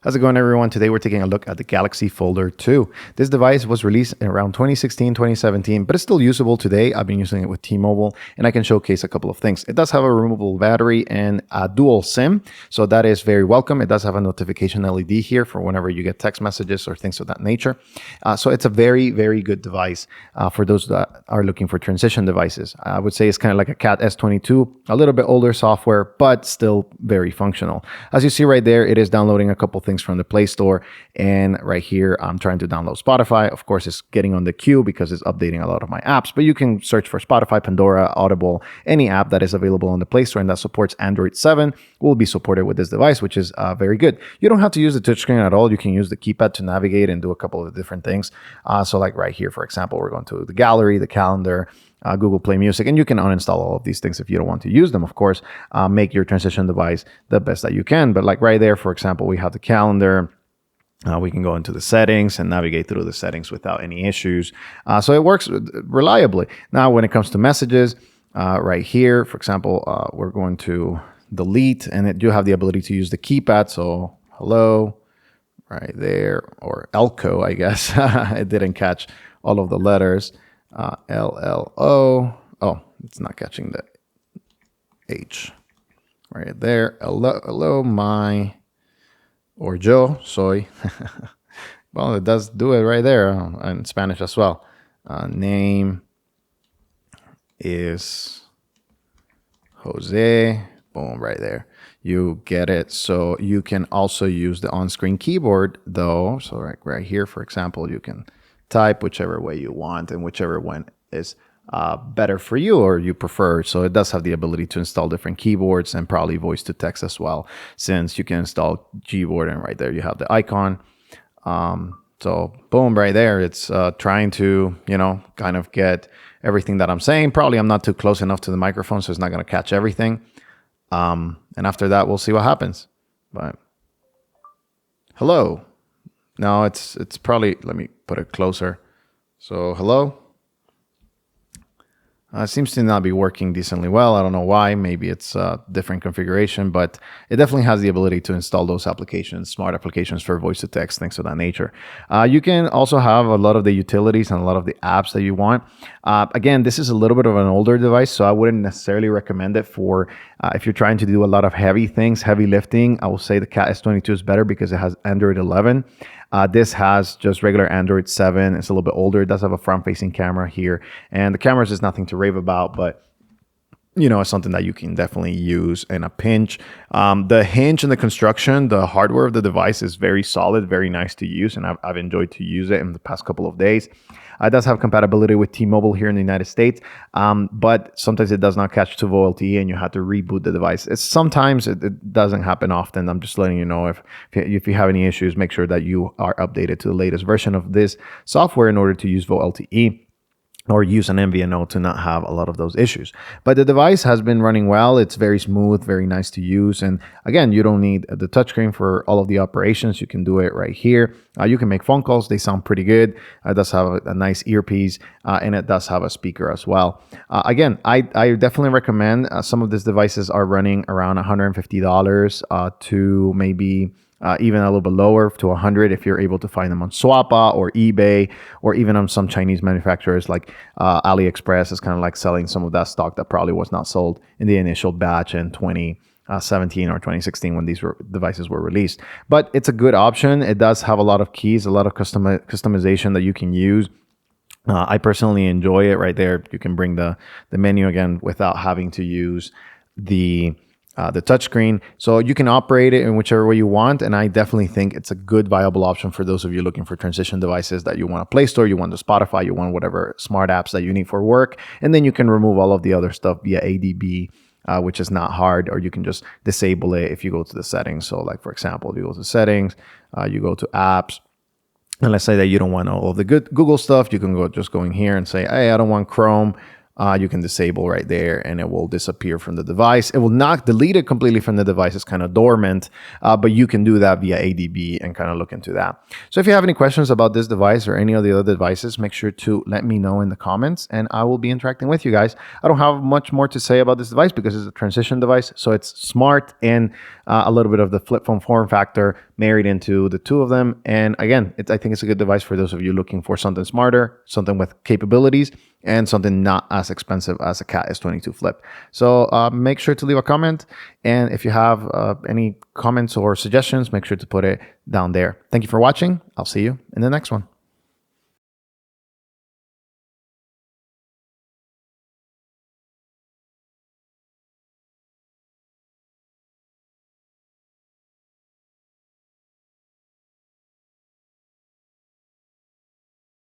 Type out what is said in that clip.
How's it going, everyone? Today we're taking a look at the Galaxy Folder 2. This device was released in around 2016, 2017, but it's still usable today. I've been using it with T-Mobile, and I can showcase a couple of things. It does have a removable battery and a dual SIM, so that is very welcome. It does have a notification LED here for whenever you get text messages or things of that nature. So it's a very, very good device for those that are looking for transition devices. I would say it's kind of like a Cat S22, a little bit older software, but still very functional. As you see right there, it is downloading a couple things from the Play Store, and right here I'm trying to download Spotify. Of course, it's getting on the queue because it's updating a lot of my apps, but you can search for Spotify, Pandora, Audible, any app that is available on the Play Store and that supports Android 7 will be supported with this device, which is very good. You don't have to use the touchscreen at all. You can use the keypad to navigate and do a couple of different things. So like right here, for example, we're going to the gallery, the calendar, Google Play Music, and you can uninstall all of these things if you don't want to use them. Of course, make your transition device the best that you can. But like right there, for example, we have the calendar. We can go into the settings and navigate through the settings without any issues. So it works reliably. Now, when it comes to messages, right here, for example, we're going to delete, and it do have the ability to use the keypad. So hello, right there, or Elko, I guess. It didn't catch all of the letters. LLO. Oh, it's not catching the H right there. Hello, my, or yo soy. Well, it does do it right there in Spanish as well. Name is Jose. Boom, right there. You get it. So you can also use the on-screen keyboard though. So right here, for example, you can type whichever way you want and whichever one is better for you or you prefer. So it does have the ability to install different keyboards and probably voice to text as well, since you can install Gboard, and right there you have the icon. So boom, right there, it's trying to, kind of get everything that I'm saying. Probably I'm not too close enough to the microphone, so it's not going to catch everything. And after that, we'll see what happens. But hello. No, it's probably, let me put it closer. So hello. It seems to not be working decently well. I don't know why. Maybe it's a different configuration, but it definitely has the ability to install those applications, smart applications for voice to text, things of that nature. You can also have a lot of the utilities and a lot of the apps that you want. Again, this is a little bit of an older device, so I wouldn't necessarily recommend it for if you're trying to do a lot of heavy things, heavy lifting. I will say the Cat S22 is better because it has Android 11. This has just regular Android 7. It's a little bit older. It does have a front-facing camera here. And the cameras is nothing to rave about, but it's something that you can definitely use in a pinch. The hinge and the construction, the hardware of the device is very solid, very nice to use, and I've enjoyed to use it in the past couple of days. It does have compatibility with T-Mobile here in the United States, but sometimes it does not catch to VoLTE and you have to reboot the device. Sometimes it doesn't happen often. I'm just letting you know if you have any issues, make sure that you are updated to the latest version of this software in order to use VoLTE or use an MVNO to not have a lot of those issues. But the device has been running well. It's very smooth, very nice to use. And again, you don't need the touchscreen for all of the operations. You can do it right here. You can make phone calls. They sound pretty good. It does have a nice earpiece, and it does have a speaker as well. Again, I definitely recommend some of these devices are running around $150 to maybe even a little bit lower to 100 if you're able to find them on Swappa or eBay, or even on some Chinese manufacturers like AliExpress is kind of like selling some of that stock that probably was not sold in the initial batch in 2017 or 2016 when these devices were released. But it's a good option. It does have a lot of keys, a lot of customization that you can use. I personally enjoy it right there. You can bring the menu again without having to use the touchscreen, so you can operate it in whichever way you want. And I definitely think it's a good viable option for those of you looking for transition devices that you want a Play Store, you want the Spotify, you want whatever smart apps that you need for work, and then you can remove all of the other stuff via ADB, which is not hard, or you can just disable it if you go to the settings. So like, for example, you go to settings, you go to apps, and let's say that you don't want all of the good Google stuff. You can just go in here and say, hey, I don't want Chrome. you can disable right there and it will disappear from the device. It will not delete it completely from the device. It's kind of dormant, but you can do that via ADB and kind of look into that. So if you have any questions about this device or any of the other devices, make sure to let me know in the comments and I will be interacting with you guys. I don't have much more to say about this device because it's a transition device. So it's smart and a little bit of the flip phone form factor married into the two of them. And again, I think it's a good device for those of you looking for something smarter, something with capabilities, and something not as expensive as a Cat S22 Flip. So make sure to leave a comment. And if you have any comments or suggestions, make sure to put it down there. Thank you for watching. I'll see you in the next one.